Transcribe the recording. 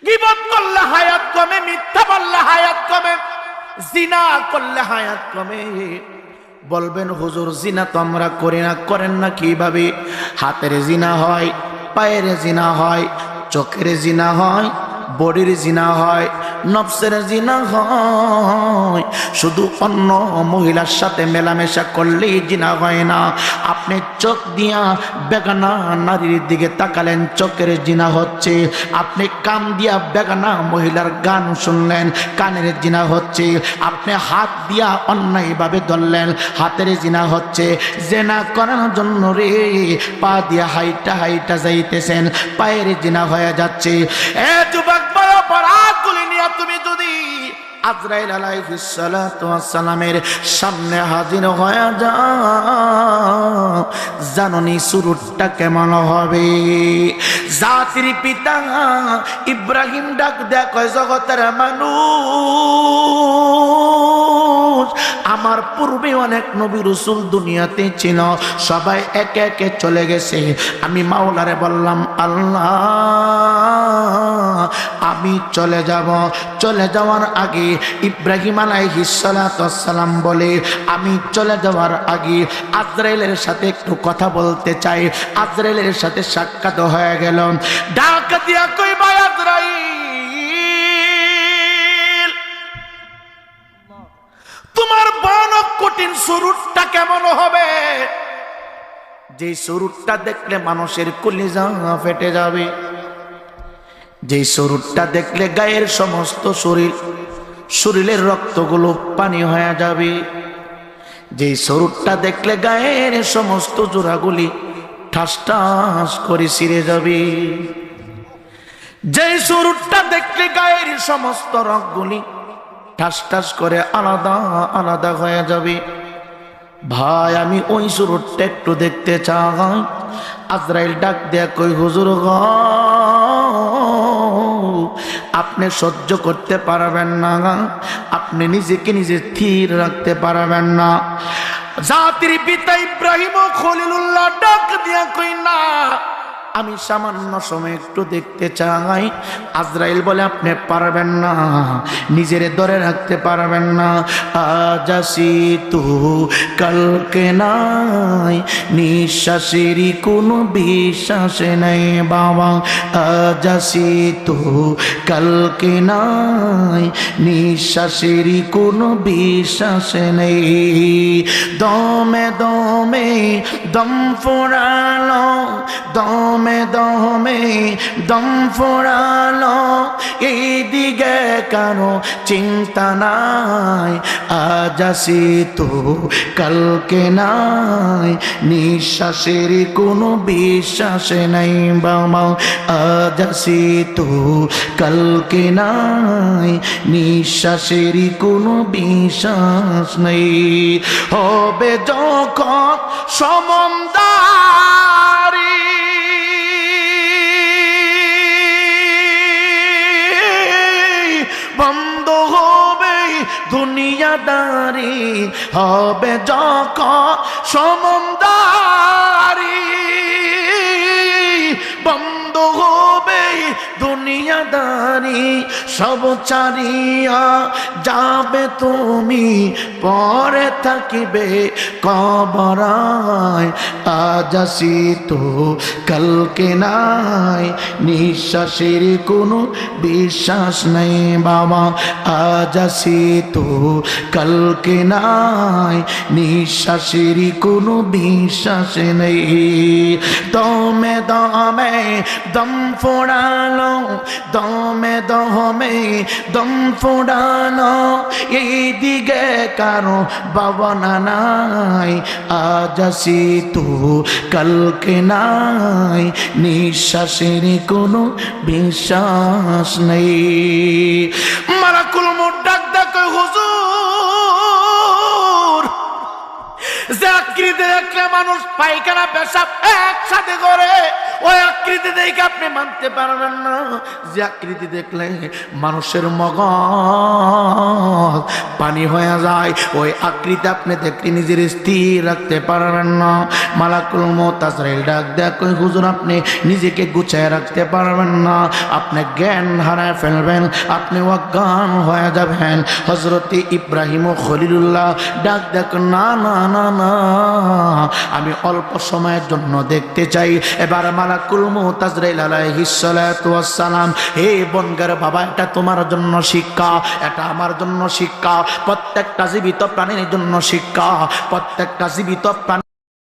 গীবত করলে হায়াত কমে, মিথ্যা বললে হায়াত কমে, জিনা করলে হায়াত কমে। বলবেন হুজুর জিনা তো আমরা করি না, করেন না কিভাবে? হাতের জিনা হয়, পায়ের জিনা হয়, চোখের জিনা হয়, বডির জিনা হয়, নফসের জিনা হয়। শুধু অন্য মহিলার সাথে মেলামেশা করলেই জিনা হয় না। আপনি চোখ দিয়া বেগানা নারীর দিকে তাকালেন, চোখের জিনা হচ্ছে। আপনি কান দিয়া বেগানা মহিলার গান শুনলেন, কানের জিনা হচ্ছে। আপনি হাত দিয়া অন্যায়ভাবে ধরলেন, হাতের জিনা হচ্ছে। জিনা করার জন্য রে পা দিয়া হাইটা হাইটা যাইতেছেন, পায়ের জিনা হয়ে যাচ্ছে। এ যুবক বড় অপরাধগুলি নিয়ে তুমি যদি আজরাইল আলাইহিস সালাতু ওয়াস সালামের সামনে হাজির হয়ে যাও, জাননি শুরুটা কেমন হবে। জাতির পিতা ইব্রাহিম ডাক দেয়া কয়, জগতের মানুষ, আমার পূর্বে অনেক নবী রাসূল দুনিয়াতে ছিল, সবাই একে একে চলে গেছে। আমি মাওলারে বললাম, আল্লাহ আমি চলে যাব। চলে যাওয়ার আগে ইব্রাহিম আলাইহিস সালাতু ওয়াস সালাম বলে, আমি চলে যাওয়ার আগে আজরাইলের সাথে একটু কথা বলতে চাই। আজরাইলের সাথে সাক্ষাৎ হয়ে গেল। ডাক দিয়া কই, ভাই আজরাইল, তোমার ভয়ানক কঠিন শুরুটা কেমন হবে? যে শুরুটা দেখলে মানুষের কলিজা ফেটে যাবে, যে শুরুটা দেখলে গায়ের সমস্ত শরীরের রক্তগুলো পানি হয়ে যাবে, যে শুরুটা দেখলে গায়ের সমস্ত জোড়াগুলি ঠাস ঠাস করে ছিঁড়ে যাবে, যে শুরুটা দেখলে গায়ের সমস্ত রগগুলি ঠাস ঠাস করে আলাদা আলাদা হয়ে যাবে। ভাই আমি ওই শুরুটা একটু দেখতে চাই। আজরাইল ডাক দেয়া কই, হুজুর গো, আপনি সহ্য করতে পারবেন না, আপনি নিজেকে নিজে স্থির রাখতে পারবেন না। জাতির পিতা ইব্রাহিম খলিলুল্লাহ ডাক দিয়া কই, না আমি সামান্য সময় একটু দেখতে চাই। আজরাইল বলে, আপনি পারবেন না, নিজের ধরে রাখতে পারবেন না। আজ আসি তু কালকে নাই, নিঃশ্বাসেরই কোনো বিশ্বাস নেই বাবা। আজ আসি তু কালকে নাই, নিঃশ্বাসেরই কোনো বিশ্বাস নেই। দমে দমে দম ফোড়ালো, দমে দমে দম ফোড়ালো, এই দিকে কারো চিন্তা নাই। আজ আসি তো কালকে নাই, নিঃশ্বাসের কোনো বিশ্বাস নাই বাবা। আজ আসি তো কালকে নাই, নিঃশ্বাসের কোনো বিশ্বাস নেই। হবে যখন সমন্দারি, বন্ধ হবে দুনিয়াদারি। হবে যখন সমন্দারি, বন্ধ হবে দুনিয়াদারি। সব চারিয়া যাবে তুমি, পরে থাকিবে কবরায়। আজ আসি তো কালকে নাই, নিঃশ্বাসের কোনো বিশ্বাস নেই বাবা। আজ আসি তো কালকে নাই, নিঃশ্বাসের কোনো বিশ্বাস নেই। দমে দমে দম ফোড়ালো, দমে দমে দম ফোড়ালো, এই দিকে কারো ভাবনা নাই। আজ আসি তো কালকে নাই, নিঃশ্বাসের কোনো বিশ্বাস নেই। মালাকুল মউত ডাক দেখো, হুজুর জাকরিতে দেখলে মানুষ পায়খানা পেশাব একসাথে করে, ওই আকৃতি দেখে আপনি মানতে পারবেন না, যে আকৃতি দেখলে মানুষের মগজ পানি হয়ে যায়, ওই আকৃতি আপনি দেখলে নিজের স্থির রাখতে পারবেন না। মালাকুল মউত আজরাইল ডাক দেয়া কই, হুজুর আপনি নিজেকে গুছায় রাখতে পারবেন না, আপনি জ্ঞান হারায় ফেলবেন, আপনি অজ্ঞান হয়ে যাবেন। হযরত ইব্রাহিম ও খলিলুল্লাহ ডাক দেখ, না না না না, আমি অল্প সময়ের জন্য দেখতে চাই। এবার মালাকুল মউত আজরাইল আলাইহিস সালাতু ওয়াস সালাম, হে বনগার বাবা, এটা তোমার জন্য শিক্ষা, এটা আমার জন্য শিক্ষা, প্রত্যেকটা জীবিত প্রাণীর জন্য শিক্ষা, প্রত্যেকটা জীবিত প্রাণী